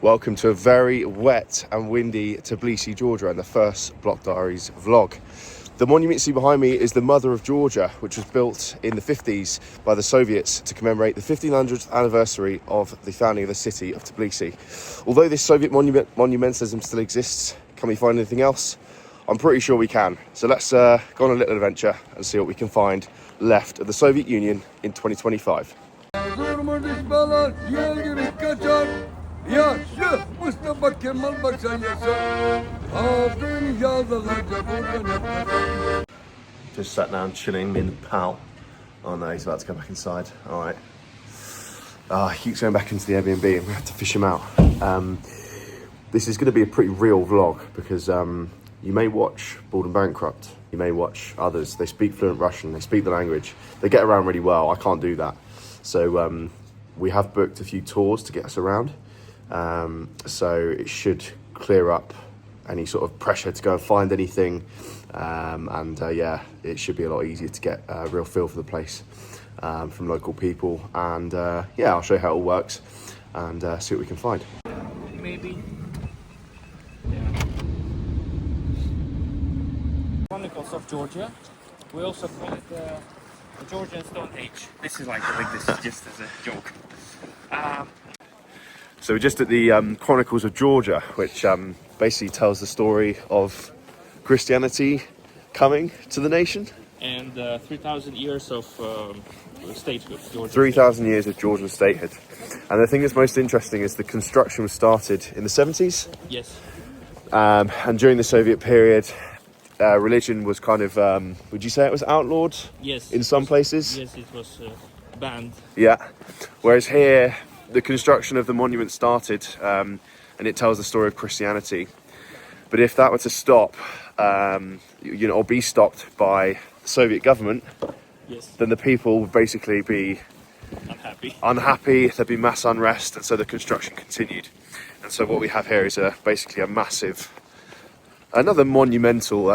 Welcome to a very wet and windy Tbilisi, Georgia, and the first Bloc Diaries vlog. The monument you see behind me is the Mother of Georgia, which was built in the 50s by the Soviets to commemorate the 1500th anniversary of the founding of the city of Tbilisi. Although this Soviet monumentalism still exists, can we find anything else? I'm pretty sure we can. So let's go on a little adventure and see what we can find left of the Soviet Union in 2025. Just sat down chilling, me and the pal. Oh no, he's about to go back inside. All right. He keeps going back into the Airbnb. I'm gonna have to fish him out. This is going to be a pretty real vlog because you may watch Bald and Bankrupt. You may watch others. They speak fluent Russian. They speak the language. They get around really well. I can't do that. So we have booked a few tours to get us around. So it should clear up any sort of pressure to go and find anything. Yeah, it should be a lot easier to get a real feel for the place from local people. And yeah, I'll show you how it all works and see what we can find. Maybe. Chronicles of Georgia. We also call it the Georgian Stone Age. This is like this just as a joke. So we're just at the Chronicles of Georgia, which basically tells the story of Christianity coming to the nation. And 3,000 years of statehood. 3,000 years of Georgian statehood. And the thing that's most interesting is the construction was started in the 70s. Yes. And during the Soviet period, religion was kind of, would you say it was outlawed? Yes. In some places? Yes, it was banned. Yeah. Whereas here, the construction of the monument started, and it tells the story of Christianity. But if that were to stop, or be stopped by the Soviet government, yes, then the people would basically be unhappy. There'd be mass unrest, and so the construction continued. And so what we have here is basically a massive, another monumental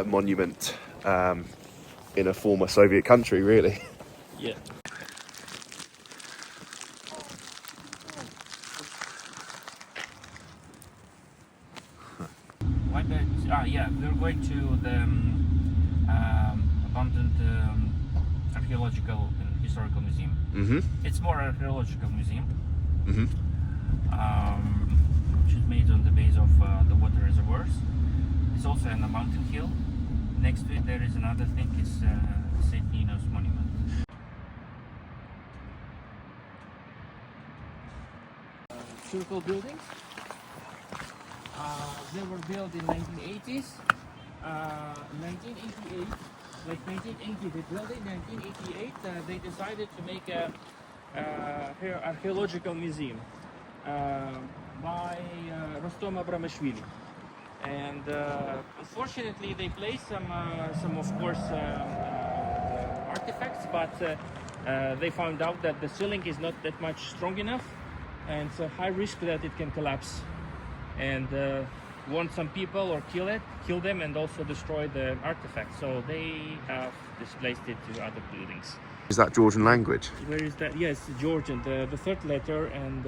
monument in a former Soviet country, really. Yeah. We're going to the abandoned archaeological and historical museum. Mm-hmm. It's more archaeological museum, Mm-hmm. Which is made on the base of the water reservoirs. It's also on a mountain hill. Next to it there is another thing, it's St. Nino's monument. Circle buildings. They were built in 1980s. 1988, like 1980, they built it. In 1988, they decided to make a archaeological museum by Rostom Abramashvili. And unfortunately, they placed some of course artifacts, but they found out that the ceiling is not that much strong enough, and it's a high risk that it can collapse. And want some people or kill them and also destroy the artifact. So they have displaced it to other buildings. Is that Georgian language? Where is that? Yes, Georgian. The third letter and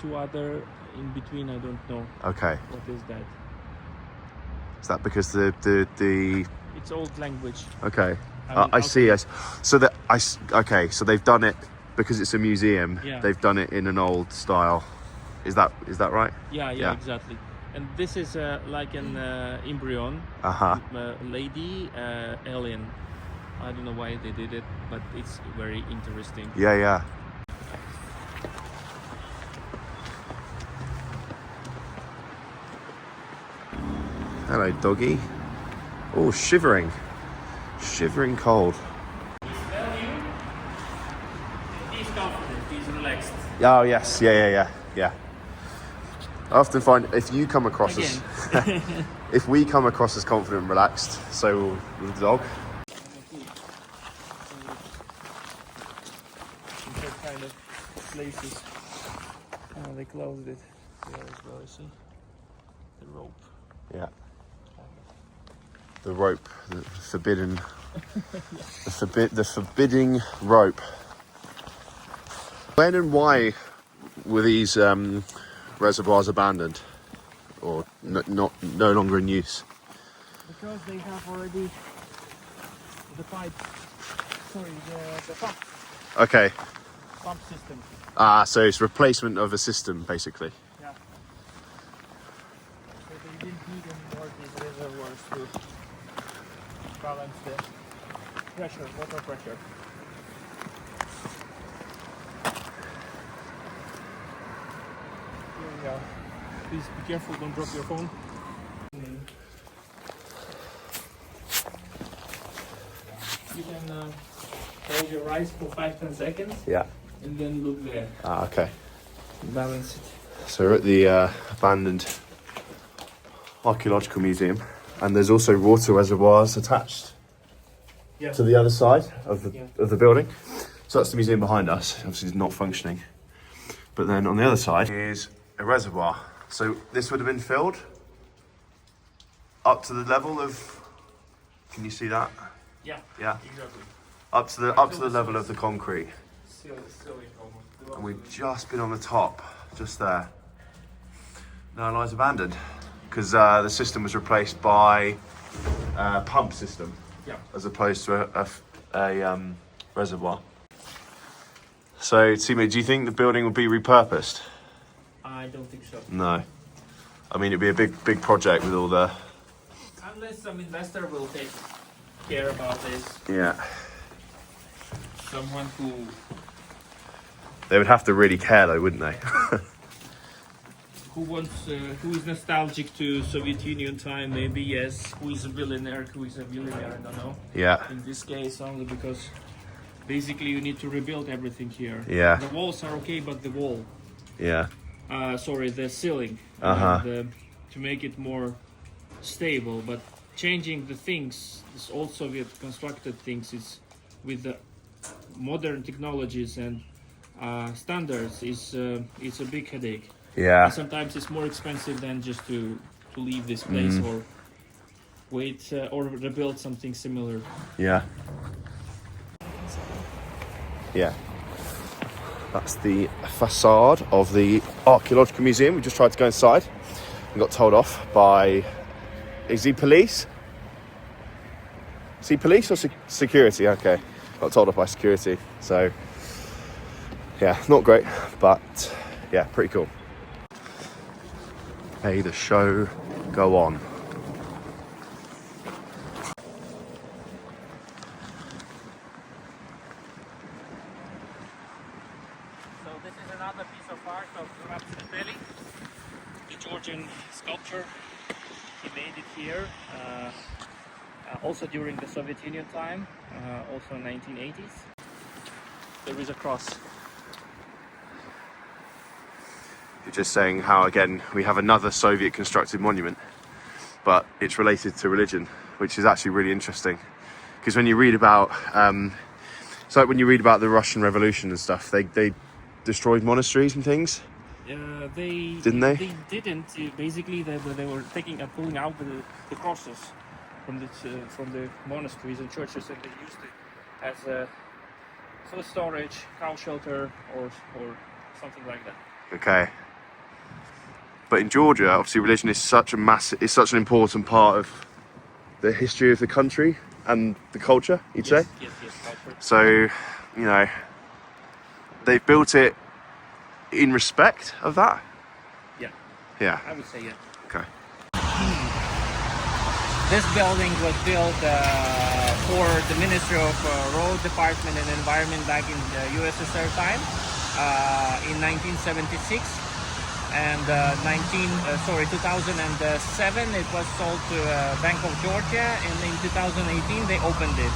two other in between. I don't know. Okay. What is that? Is that because the It's old language. Okay. I see. Yes. So okay. So they've done it because it's a museum. Yeah. They've done it in an old style. Is that right? Yeah, exactly. And this is like an embryon, lady alien. I don't know why they did it, but it's very interesting. Yeah. Hello, doggy. Oh, shivering cold. He's confident. He's relaxed. Oh yes, yeah. I often find if you come across as if we come across as confident and relaxed, so will the dog. That kind of places. They closed it there as well. See the rope. Yeah. The rope, the forbidden, the forbidding rope. When and why were these reservoirs abandoned or no longer in use? Because they have already the pipe. Sorry, the pump. Okay. Pump system. Ah, so it's replacement of a system, basically. Yeah. So they didn't need any more these reservoirs to balance the pressure, water pressure. Here we are. Please be careful, don't drop your phone. You can hold your eyes for 5-10 seconds. Yeah. And then look there. Ah, okay. Balance it. So we're at the abandoned archaeological museum, and there's also water reservoirs attached to the other side of the building. So that's the museum behind us. Obviously, it's not functioning. But then on the other side is a reservoir. So this would have been filled up to the level of. Can you see that? Yeah. Yeah. Exactly. Up to the level of the concrete. And we've just been on the top, just there. Now it lies abandoned because the system was replaced by a pump system, as opposed to a reservoir. So, Timo, do you think the building will be repurposed? I don't think so. No. I mean, it'd be a big project with all the. Unless some investor will take care about this. Yeah. Someone who. They would have to really care, though, wouldn't they? Who is nostalgic to Soviet Union time? Maybe yes. Who is a billionaire? I don't know. Yeah. In this case, only because basically you need to rebuild everything here. Yeah. The walls are okay, but the wall. Yeah. Sorry, the ceiling. To make it more stable, but changing the things, this old Soviet constructed things, is with the modern technologies and standards is it's a big headache. Yeah. And sometimes it's more expensive than just to leave this place or wait or rebuild something similar. Yeah. Yeah. That's the facade of the archaeological museum. We just tried to go inside and got told off by. Is he police? Is he police or security? Okay. Got told off by security. So, yeah, not great, but yeah, pretty cool. Hey, the show go on. So this is another piece of art of Tbilisi, the Georgian sculpture. He made it here, also during the Soviet Union time, also in 1980s. There is a cross. You're just saying how, again, we have another Soviet constructed monument, but it's related to religion, which is actually really interesting. Because when you read about, it's like when you read about the Russian Revolution and stuff, they destroyed monasteries and things. Didn't they? They didn't. Basically, they were pulling out the crosses from the monasteries and churches, and they used it as a food storage, cow shelter, or something like that. Okay. But in Georgia, obviously, religion is such an important part of the history of the country and the culture. You'd say. Yes, culture. So, you know, they've built it in respect of that. Yeah. Yeah. I would say yeah. Okay. This building was built for the Ministry of Road Department and Environment back in the USSR time in 1976, and 2007 it was sold to Bank of Georgia, and in 2018 they opened it.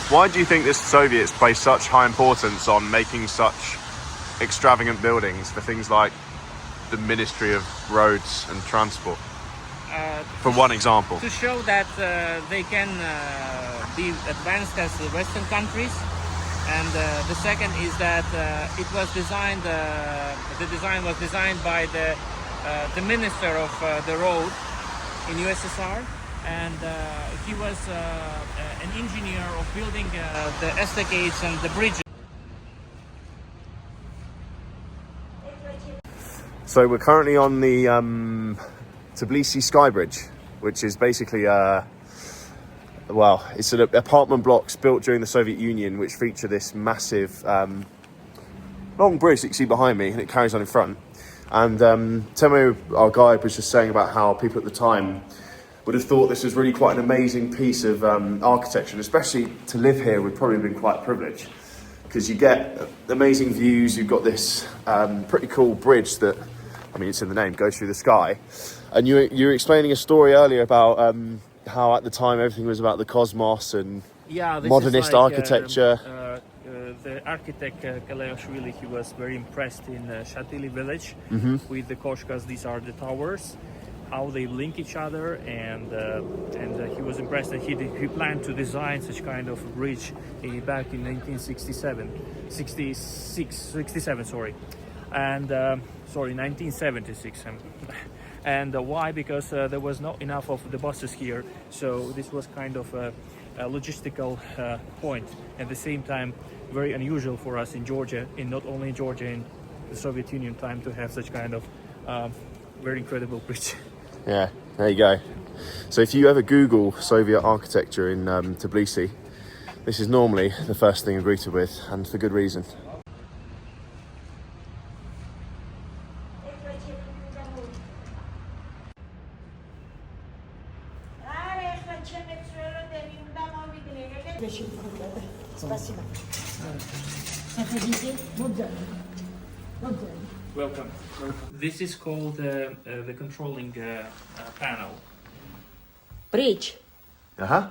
Why do you think the Soviets placed such high importance on making such extravagant buildings for things like the Ministry of Roads and Transport? For one example. To show that they can be advanced as the Western countries, and the second is that it was designed. The design was designed by the Minister of the Road in USSR, and he was an engineer of building the estacades and the bridges. So we're currently on the Tbilisi Sky Bridge, which is basically well, it's an apartment blocks built during the Soviet Union, which feature this massive long bridge that you see behind me, and it carries on in front. And Temo, our guide, was just saying about how people at the time would have thought this was really quite an amazing piece of architecture, and especially to live here would probably have been quite a privilege, because you get amazing views. You've got this pretty cool bridge that, I mean, it's in the name, goes through the sky. And you were explaining a story earlier about how at the time everything was about the cosmos and modernist architecture. The architect Kalashvili, he was very impressed in Shatili village with the koshkas. These are the towers, how they link each other, and he was impressed that he planned to design such kind of bridge back in 1976. And why? Because there was not enough of the buses here, so this was kind of a logistical point. At the same time, very unusual for us in Georgia, in not only in Georgia, in the Soviet Union time, to have such kind of very incredible bridge. Yeah, there you go. So if you ever Google Soviet architecture in Tbilisi, this is normally the first thing you're greeted with, and for good reason. Welcome. This is called the controlling panel. Bridge.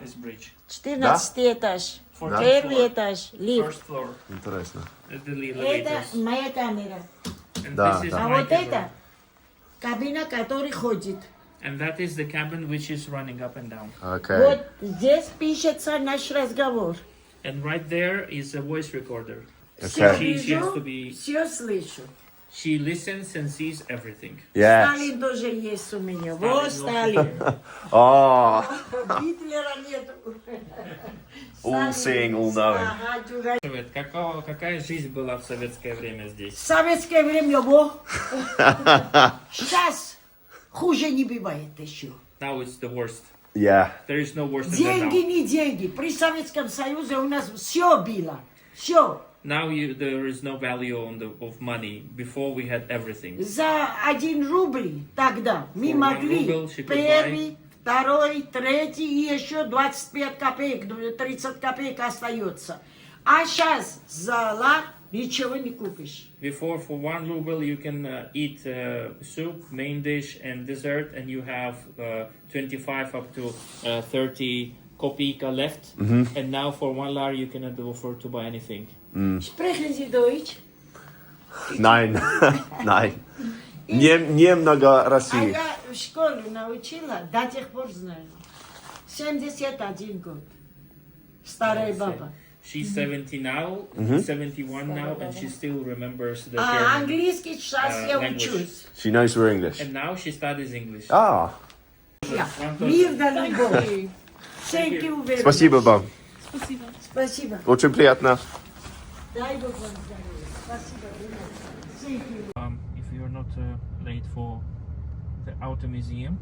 This bridge. 14 этаж. Первый этаж. Лифт. First floor. Интересно. The elevators. Это моя камера. And Да, this is А my вот camera. это кабина, который ходит. And that is the cabin which is running up and down. Okay. Вот здесь пишется наш разговор. And right there is a voice recorder. Все Okay. She has to вижу, be. все слышу. She listens and sees everything. Yes. Сталин тоже есть у меня. Вот Сталин. Oh, Гитлера нету. all seeing, all knowing. Ага, дурак. Какая жизнь была в советское время здесь? В советское время, сейчас хуже не бывает еще. Now it's the worst. Yeah. There is no worse than Деньги, that не деньги. При Советском Союзе у нас все было. Все. now. Now there is no value of money. Before we had everything. За 1 рубль тогда мы For могли 1 ruble she could первый, второй, третий и еще 25 копеек, 30 копеек остается. А сейчас за лар ничего не купишь. Before, for 1 ruble, you can eat soup, main dish, and dessert, and you have 25 up to 30 kopeka left. And now for 1 lari, you cannot afford to buy anything. Sprechen Sie Deutsch? Nein. Nein. Немного А России. я в школе научила, до тех пор знаю. 71 год. Старая баба. She's 70 now, 71 now, and she still remembers the А German английский сейчас я language. учусь. She knows we're English. And now she studies English. Ah, Мир да любовь. Thank you very much. спасибо вам. Спасибо. Очень приятно. Дай Бог вам здоровья. Спасибо. Thank you. If you're not late for the Auto Museum,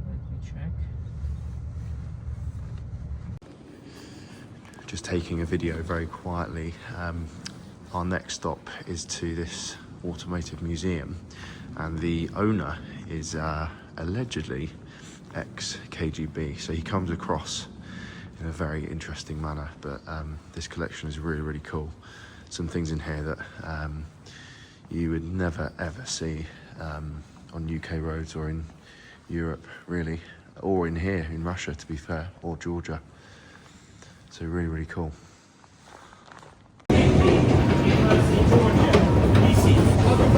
let me check. Just taking a video very quietly. Our next stop is to this Automotive museum, and the owner is allegedly ex-KGB, so he comes across in a very interesting manner, but this collection is really, really cool. Some things in here that you would never ever see on UK roads or in Europe, really, or in here in Russia, to be fair, or Georgia. So really, really cool.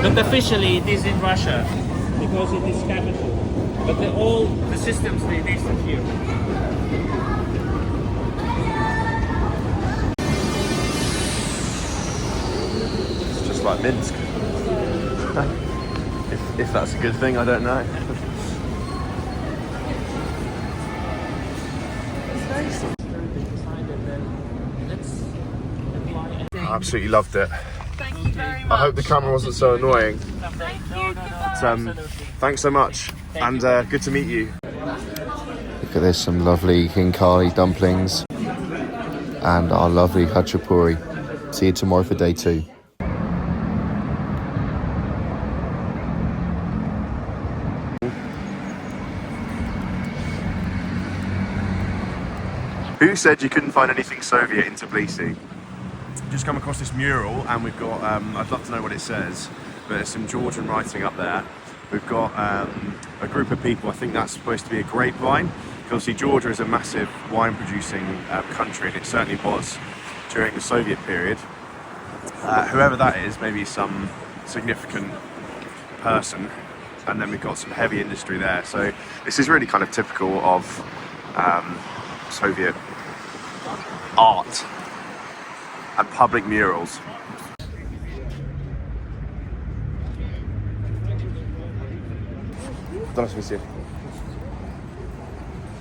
But officially it is in Russia because it is capital. But all the systems they sit here. It's just like Minsk. if that's a good thing, I don't know. I absolutely loved it. Thank you very much. I hope the camera wasn't so annoying. Thank you. But, thanks so much, and good to meet you. Look at this, some lovely hinkali dumplings and our lovely khachapuri. See you tomorrow for day 2. Who said you couldn't find anything Soviet in Tbilisi? Just come across this mural and we've got, I'd love to know what it says, but there's some Georgian writing up there. We've got a group of people, I think that's supposed to be a grapevine. Because obviously Georgia is a massive wine producing country, and it certainly was during the Soviet period. Whoever that is, maybe some significant person, and then we've got some heavy industry there. So this is really kind of typical of Soviet art and public murals.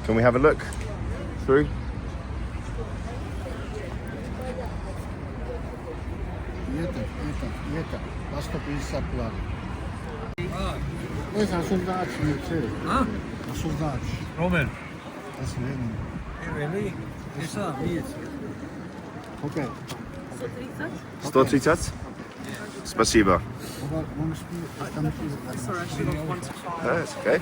Can we have a look through? Roman. Okay. 130? Спасибо. Sorry, I should have 1 to 5. That's okay.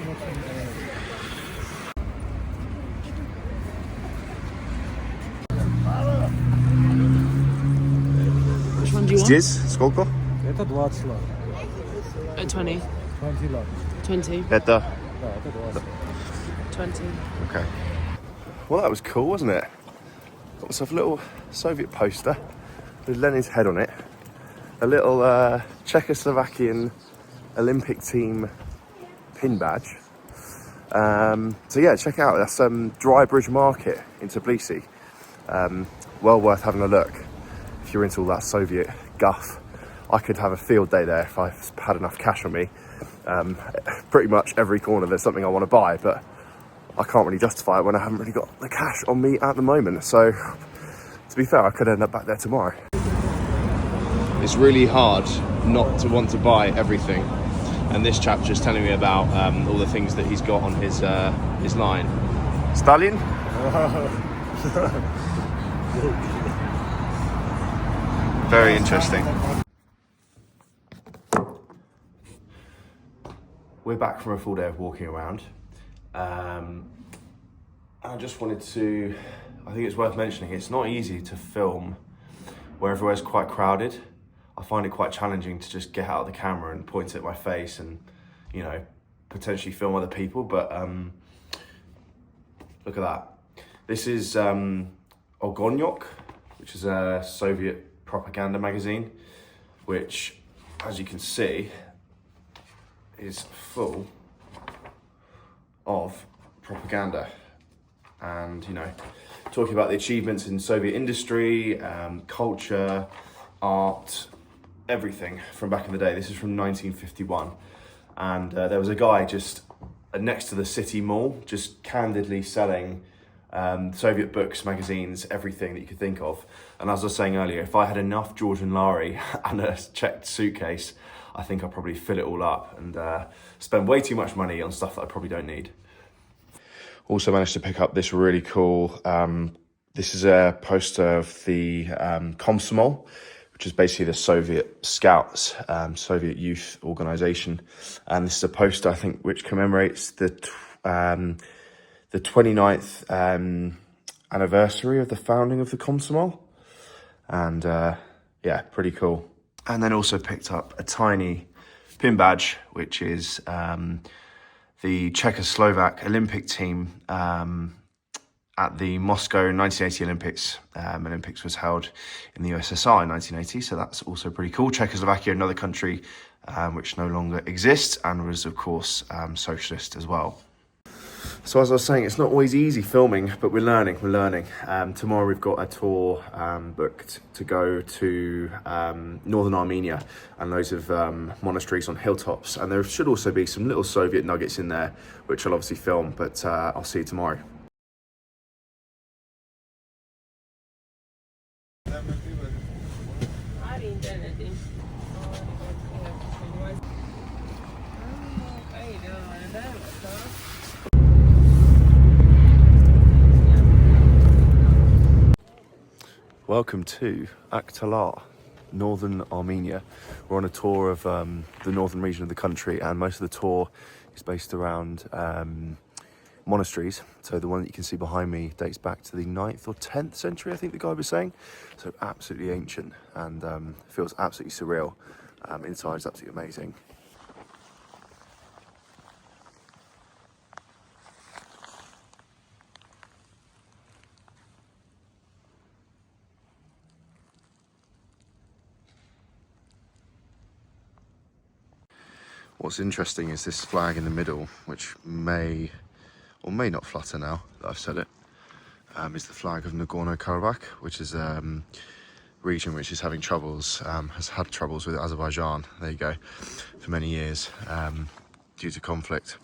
Which one do you want? Здесь сколько? Это 20 лат. 20. 20 лат. 20. Это. Да, это 20. 20. Okay. Well, that was cool, wasn't it? Got myself a little Soviet poster with Lenin's head on it. A little Czechoslovakian Olympic team pin badge. So yeah, check it out. That's Dry Bridge Market in Tbilisi. Well worth having a look if you're into all that Soviet guff. I could have a field day there if I had enough cash on me. Pretty much every corner there's something I want to buy, but I can't really justify it when I haven't really got the cash on me at the moment. So to be fair, I could end up back there tomorrow. It's really hard not to want to buy everything, and this chap's just telling me about all the things that he's got on his line. Stalin? Very interesting. We're back from a full day of walking around. I just wanted to, I think it's worth mentioning, it's not easy to film where everywhere's quite crowded. I find it quite challenging to just get out the camera and point at my face and, you know, potentially film other people, but look at that. This is Ogonyok, which is a Soviet propaganda magazine, which, as you can see, is full of propaganda and, you know, talking about the achievements in Soviet industry, culture, art, everything from back in the day. This is from 1951, and there was a guy just next to the city mall just candidly selling Soviet books, magazines, everything that you could think of. And as I was saying earlier, if I had enough Georgian lari and a checked suitcase, I think I'll probably fill it all up and spend way too much money on stuff that I probably don't need. Also managed to pick up this really cool, this is a poster of the Komsomol, which is basically the Soviet Scouts, Soviet youth organization. And this is a poster, I think, which commemorates the 29th anniversary of the founding of the Komsomol. And yeah, pretty cool. And then also picked up a tiny pin badge, which is the Czechoslovak Olympic team at the Moscow 1980 Olympics. Olympics was held in the USSR in 1980, so that's also pretty cool. Czechoslovakia, another country which no longer exists and was, of course, socialist as well. So as I was saying, it's not always easy filming, but we're learning. Tomorrow we've got a tour booked to go to Northern Armenia and loads of monasteries on hilltops. And there should also be some little Soviet nuggets in there, which I'll obviously film, but I'll see you tomorrow. internetin. Welcome to Aktalar, Northern Armenia. We're on a tour of the northern region of the country, and most of the tour is based around monasteries. So the one that you can see behind me dates back to the 9th or 10th century, I think the guy was saying. So absolutely ancient, and feels absolutely surreal. Inside is absolutely amazing. What's interesting is this flag in the middle, which may or may not flutter now that I've said it, is the flag of Nagorno-Karabakh, which is a region which is having troubles, has had troubles with Azerbaijan, there you go, for many years due to conflict.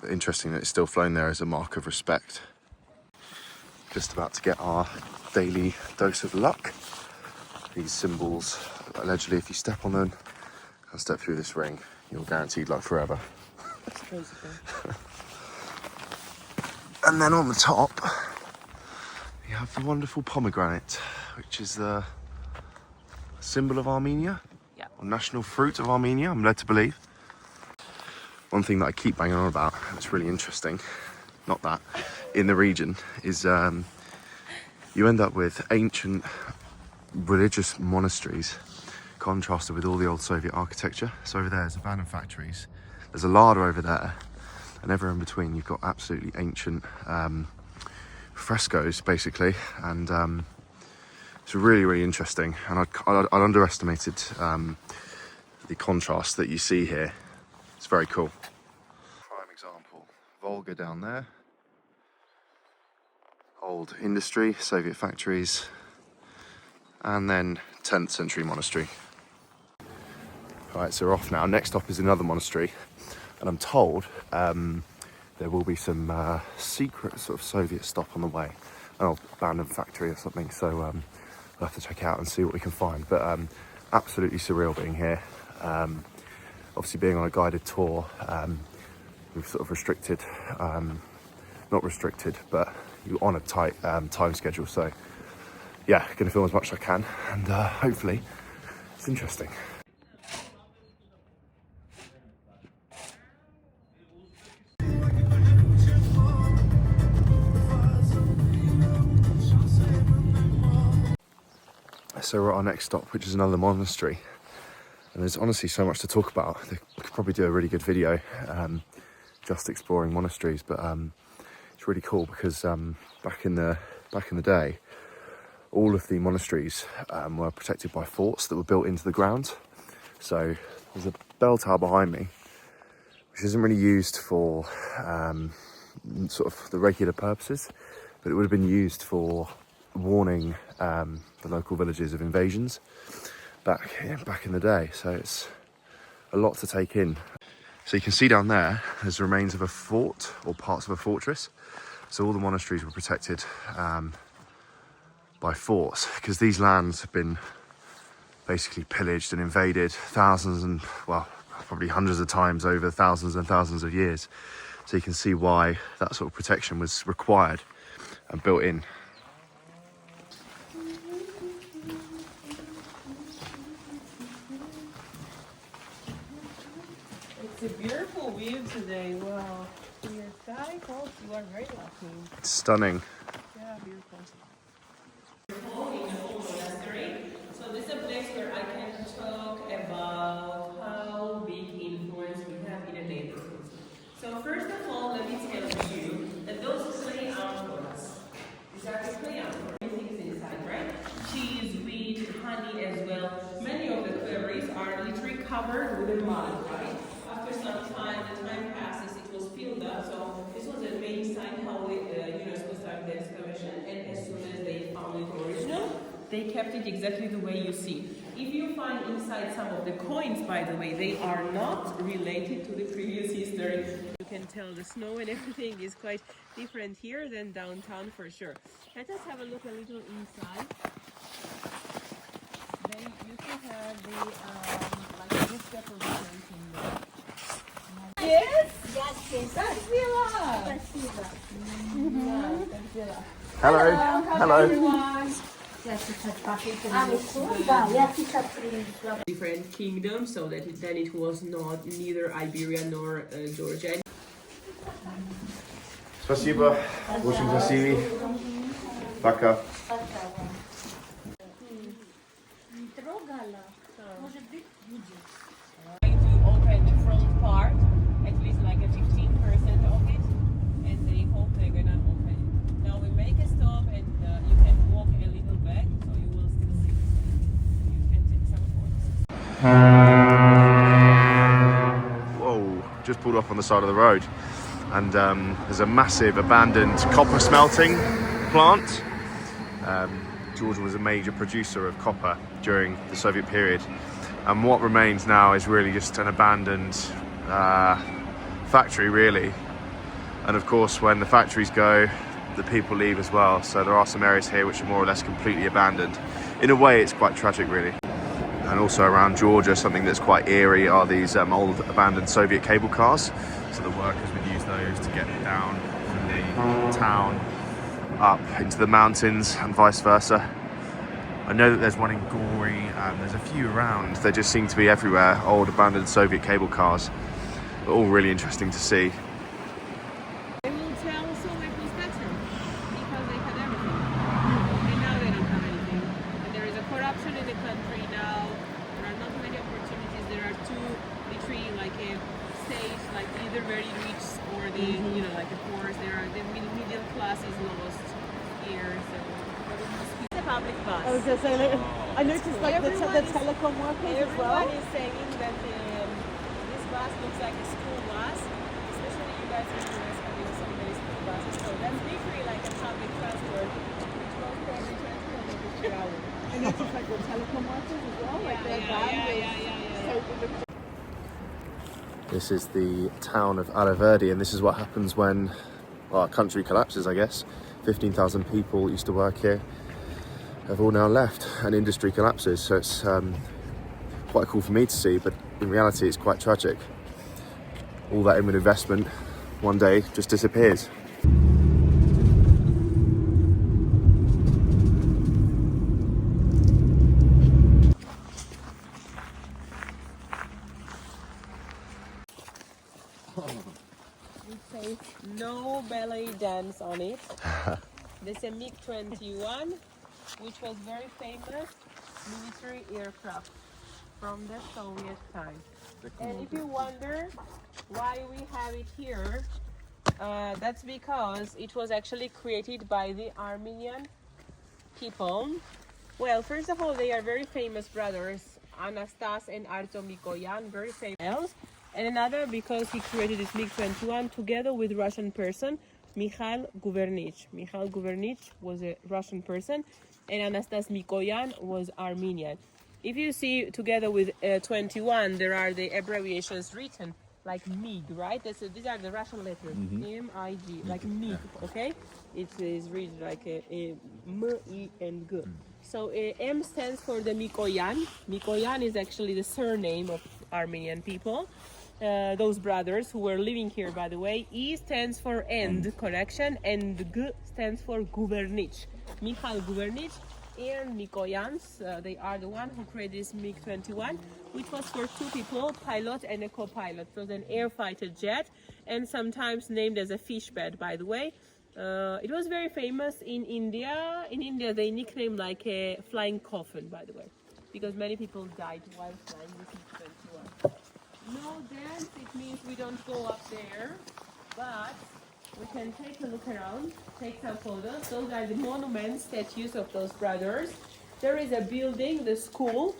But interesting that it's still flown there as a mark of respect. Just about to get our daily dose of luck. These symbols, allegedly if you step on them and step through this ring, you're guaranteed luck forever. That's crazy. And then on the top, you have the wonderful pomegranate, which is the symbol of Armenia, Yeah. or national fruit of Armenia, I'm led to believe. One thing that I keep banging on about, that's really interesting, not that, in the region, is you end up with ancient religious monasteries contrasted with all the old Soviet architecture. So over there, there's abandoned factories, there's a larder over there, and everywhere in between you've got absolutely ancient frescoes, basically, and it's really, really interesting. And I'd underestimated the contrast that you see here. It's very cool. Prime example, Volga down there, old industry, Soviet factories, and then 10th century monastery. Right, so we're off now. Next stop is another monastery, and I'm told there will be some secret sort of Soviet stop on the way, an old abandoned factory or something, so we'll have to check out and see what we can find. But absolutely surreal being here. Obviously being on a guided tour, we've sort of restricted, not restricted, but you're on a tight time schedule, so yeah, gonna film as much as I can, and hopefully it's interesting. So we're at our next stop, which is another monastery, and there's honestly so much to talk about. I could probably do a really good video just exploring monasteries, but it's really cool because back in the day, all of the monasteries were protected by forts that were built into the ground. So there's a bell tower behind me, which isn't really used for sort of the regular purposes, but it would have been used for warning the local villages of invasions back in the day. So it's a lot to take in. So you can see down there, there's the remains of a fort or parts of a fortress. So all the monasteries were protected by forts, because these lands have been basically pillaged and invaded thousands and, well, probably hundreds of times over thousands and thousands of years. So you can see why that sort of protection was required and built in. It's a beautiful view today. Wow. Your sky, folks, you are very lucky. It's stunning. Yeah, beautiful. So this is a place where I can talk about how big influence we have in a neighborhood. So first of all, let me tell you that those clay amphoras, these are the clay amphoras, everything is inside, right? Cheese, wheat, honey as well. Many of the claries are literally covered with mud, right? After some time, the time passes, it was filled up. So this was the main sign how the UNESCO started the excavation, and as soon as they found it original, they kept it exactly the way you see. If you find inside some of the coins, by the way, they are not related to the previous history. You can tell the snow and everything is quite different here than downtown for sure. Let us have a look a little inside. Hello. Hello. Different kingdoms, so that then it was not neither Iberia nor Georgia. Спасибо. Очень красивый. Пока. Trying to open the front part, at least like a 15% of it, and they hope they're gonna open it. Now we make a stop, and you can walk a little back, so you will still see. You can take some photos. Whoa, just pulled off on the side of the road. And there's a massive abandoned copper smelting plant. Georgia was a major producer of copper during the Soviet period. And what remains now is really just an abandoned factory, really. And of course, when the factories go, the people leave as well. So there are some areas here which are more or less completely abandoned. In a way, it's quite tragic, really. And also around Georgia, something that's quite eerie are these old abandoned Soviet cable cars. So the workers would use those to get down from the town up into the mountains and vice versa. I know that there's one in Gori and there's a few around. They just seem to be everywhere, old abandoned Soviet cable cars. They're all really interesting to see. They will tell Soviet was better because they had everything. And now they don't have anything. And there is a corruption in the country now. There are not many opportunities. There are literally like a stage, like either very rich or the, like the poor. The middle class is lost here. So it's a public bus. I was going to say, I noticed like the telecom workers as well. Everyone is saying that this bus looks like a school bus, especially you guys in the US having so many school buses. So that's literally like a public transport, which goes probably 20 kilometers per hour. I noticed like the telecom workers as well, like their van. This is the town of Alaverdi, and this is what happens when our country collapses, I guess. 15,000 people used to work here, have all now left, and industry collapses. So it's quite cool for me to see, but in reality it's quite tragic. All that inward investment one day just disappears. No belly dance on it. There's a MiG-21, which was very famous military aircraft from the Soviet time. And if you wonder why we have it here, that's because it was actually created by the Armenian people. Well, first of all, they are very famous brothers, Anastas and Artyom Mikoyan, very famous. And another because he created this MiG-21 together with Russian person, Mikhail Guvernich. Mikhail Guvernich was a Russian person, and Anastas Mikoyan was Armenian. If you see together with 21, there are the abbreviations written like MiG, right? These are the Russian letters, M-I-G, like MiG, okay? It is read like a M-I and G. So M stands for the Mikoyan. Mikoyan is actually the surname of Armenian people. Those brothers who were living here, by the way. E stands for end, connection, and G stands for Guvernich. Mikhail Guvernich and Mikoyans, they are the one who created this MiG-21, which was for two people, pilot and a co-pilot. It was an air fighter jet, and sometimes named as a fish bed, by the way. It was very famous in India. In India, they nicknamed like a flying coffin, by the way, because many people died while flying this MiG-21. No dance, it means we don't go up there, but we can take a look around, take some photos. Those are the monuments, statues of those brothers. There is a building, the school,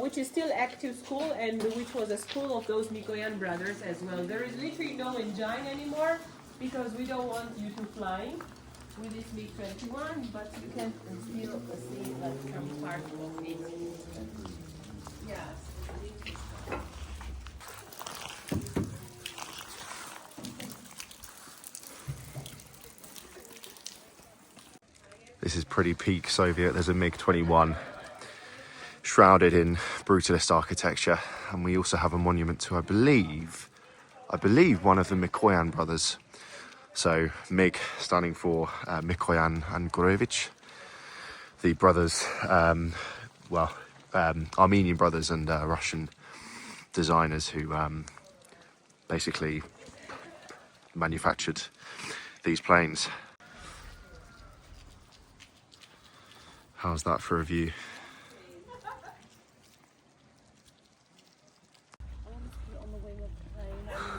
which is still active school, and which was a school of those Mikoyan brothers as well. There is literally no engine anymore, because we don't want you to fly with this MiG-21, but you can still see like some part of it. Yes. This is pretty peak Soviet. There's a MiG-21 shrouded in brutalist architecture. And we also have a monument to, I believe one of the Mikoyan brothers. So Mig standing for Mikoyan and Gorevich, the brothers, Armenian brothers and Russian designers who basically manufactured these planes. How's that for a view?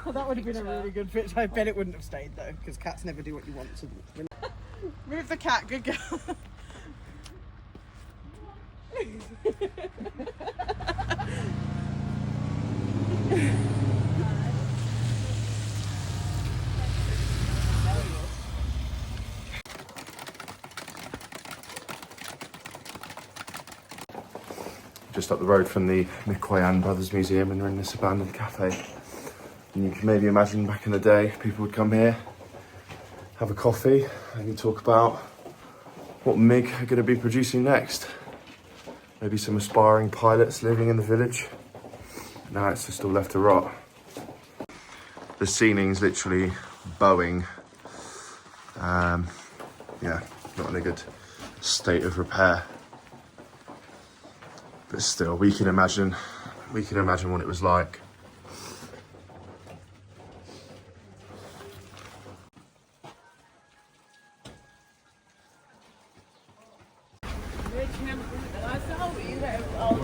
Well, that would have been a really good picture. I bet it wouldn't have stayed though, because cats never do what you want to do. Move the cat, good girl. Just up the road from the Mikoyan Brothers Museum, and we're in this abandoned cafe. And you can maybe imagine back in the day, people would come here, have a coffee, and talk about what MiG are going to be producing next. Maybe some aspiring pilots living in the village. Now it's just all left to rot. The ceiling's literally bowing. Yeah, not in a good state of repair. But still, we can imagine what it was like.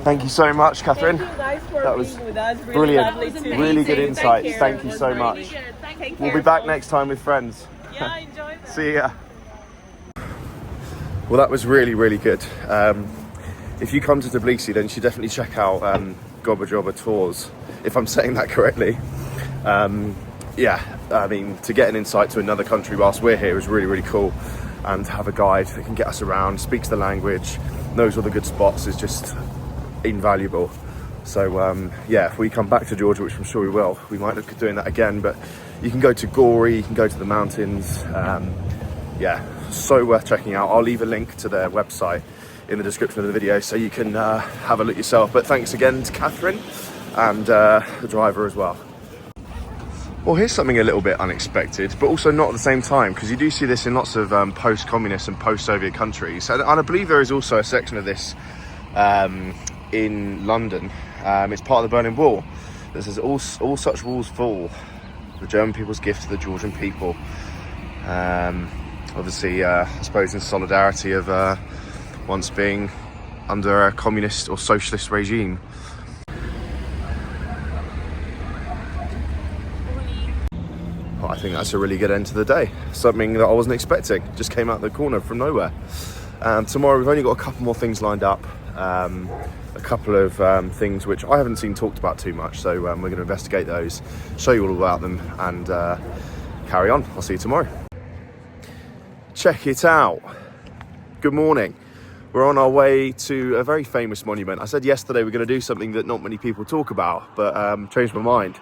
Thank you so much, Catherine. Thank you guys for That was being with us. Really brilliant. lovely to Really meet good you. insights. Thank you so Really much. good. Take We'll care, be back folks. next time with friends. Yeah, enjoy that. See ya. Well, that was really, really good. If you come to Tbilisi, then you should definitely check out Goba Tours, if I'm saying that correctly. Yeah, I mean, to get an insight to another country whilst we're here is really, really cool. And to have a guide that can get us around, speaks the language, knows all the good spots is just invaluable. So yeah, if we come back to Georgia, which I'm sure we will, we might look at doing that again. But you can go to Gori, you can go to the mountains. Yeah, so worth checking out. I'll leave a link to their website in the description of the video so you can have a look yourself. But thanks again to Catherine and the driver as well. Well, here's something a little bit unexpected, but also not at the same time, because you do see this in lots of post-communist and post-Soviet countries. And I believe there is also a section of this in London. It's part of the Berlin Wall. That says, all such walls fall, the German people's gift to the Georgian people. Obviously, I suppose in solidarity of once being under a communist or socialist regime. Well, I think that's a really good end to the day. Something that I wasn't expecting. Just came out the corner from nowhere. Tomorrow we've only got a couple more things lined up. A couple of things which I haven't seen talked about too much. So we're going to investigate those, show you all about them, and carry on. I'll see you tomorrow. Check it out. Good morning. We're on our way to a very famous monument. I said yesterday we're going to do something that not many people talk about, but changed my mind.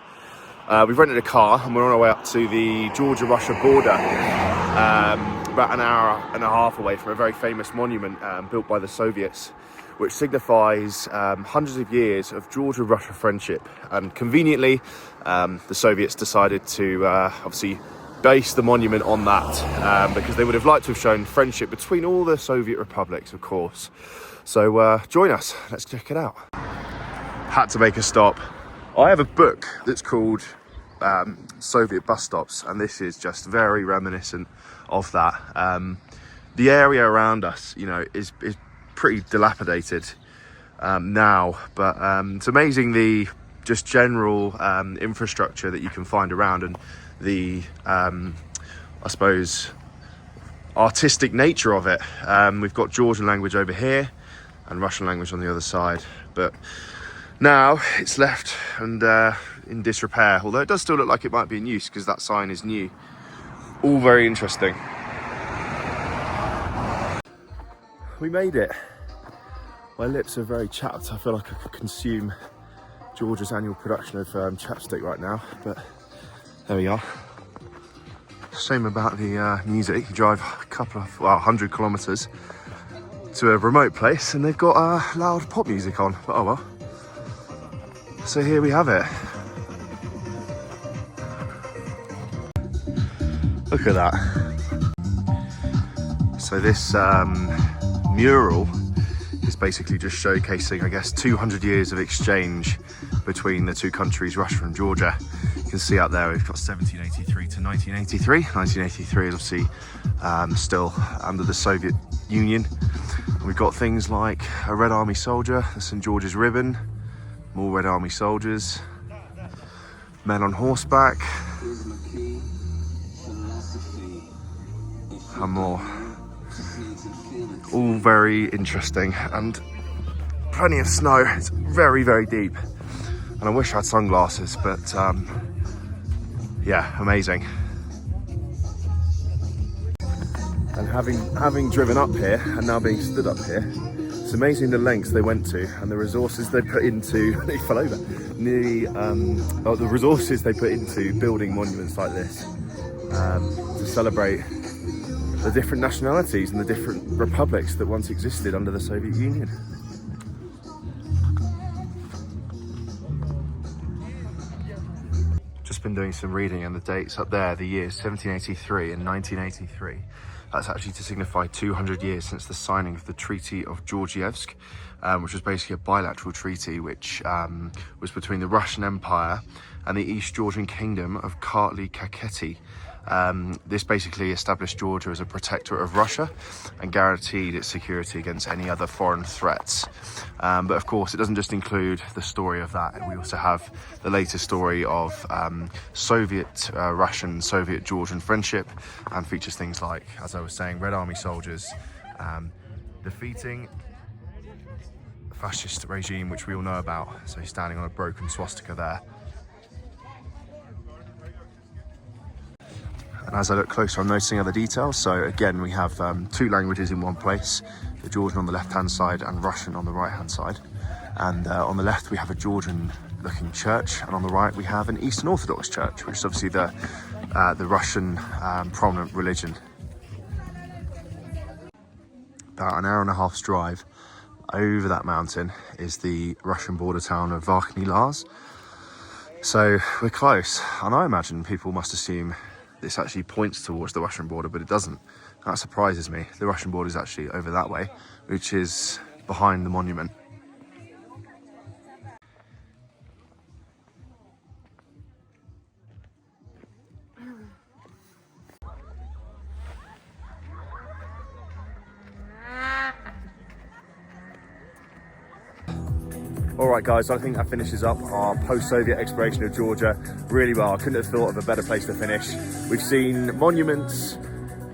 We've rented a car and we're on our way up to the Georgia-Russia border, about an hour and a half away from a very famous monument built by the Soviets, which signifies hundreds of years of Georgia-Russia friendship. And conveniently, the Soviets decided to obviously base the monument on that, because they would have liked to have shown friendship between all the Soviet republics, of course. So join us, let's check it out. Had to make a stop. I have a book that's called Soviet Bus Stops, and this is just very reminiscent of that. The area around us, you know, is pretty dilapidated now, but it's amazing the just general infrastructure that you can find around, and the I suppose artistic nature of it. We've got Georgian language over here and Russian language on the other side, but now it's left and in disrepair, although it does still look like it might be in use because that sign is new. All very interesting. We made it. My lips are very chapped. I feel like I could consume Georgia's annual production of chapstick right now, but there we are. Shame about the music. You drive a couple of, 100 kilometers to a remote place and they've got loud pop music on, but oh well. So here we have it. Look at that. So this mural is basically just showcasing, I guess, 200 years of exchange between the two countries, Russia and Georgia. You can see out there we've got 1783 to 1983. 1983 is obviously still under the Soviet Union. And we've got things like a Red Army soldier, the St. George's ribbon, more Red Army soldiers, men on horseback, and more. All very interesting and plenty of snow. It's very, very deep. And I wish I had sunglasses, but yeah, amazing. And having driven up here and now being stood up here, it's amazing the lengths they went to and the resources they put into, they fell over, the resources they put into building monuments like this to celebrate the different nationalities and the different republics that once existed under the Soviet Union. Just been doing some reading, and the dates up there, the years 1783 and 1983. That's actually to signify 200 years since the signing of the Treaty of Georgievsk, which was basically a bilateral treaty which was between the Russian Empire and the East Georgian Kingdom of Kartli-Kakheti. This basically established Georgia as a protectorate of Russia and guaranteed its security against any other foreign threats. But of course, it doesn't just include the story of that. We also have the latest story of Soviet, Russian, Soviet, Georgian friendship, and features things like, as I was saying, Red Army soldiers defeating the fascist regime, which we all know about. So he's standing on a broken swastika there. And as I look closer, I'm noticing other details. So again, we have two languages in one place, the Georgian on the left-hand side and Russian on the right-hand side. And on the left, we have a Georgian-looking church, and on the right, we have an Eastern Orthodox church, which is obviously the Russian prominent religion. About an hour and a half's drive over that mountain is the Russian border town of Verkhney Lars. So we're close, and I imagine people must assume this actually points towards the Russian border, but it doesn't. That surprises me. The Russian border is actually over that way, which is behind the monument. Alright guys, so I think that finishes up our post-Soviet exploration of Georgia really well. I couldn't have thought of a better place to finish. We've seen monuments,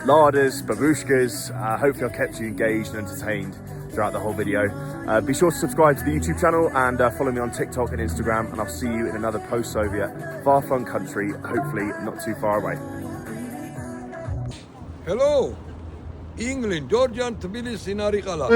larders, babushkas. Hopefully I've kept you engaged and entertained throughout the whole video. Be sure to subscribe to the YouTube channel and follow me on TikTok and Instagram, and I'll see you in another post-Soviet, far-flung country, hopefully not too far away. Hello, England, Georgian, Tbilisi, Narikala.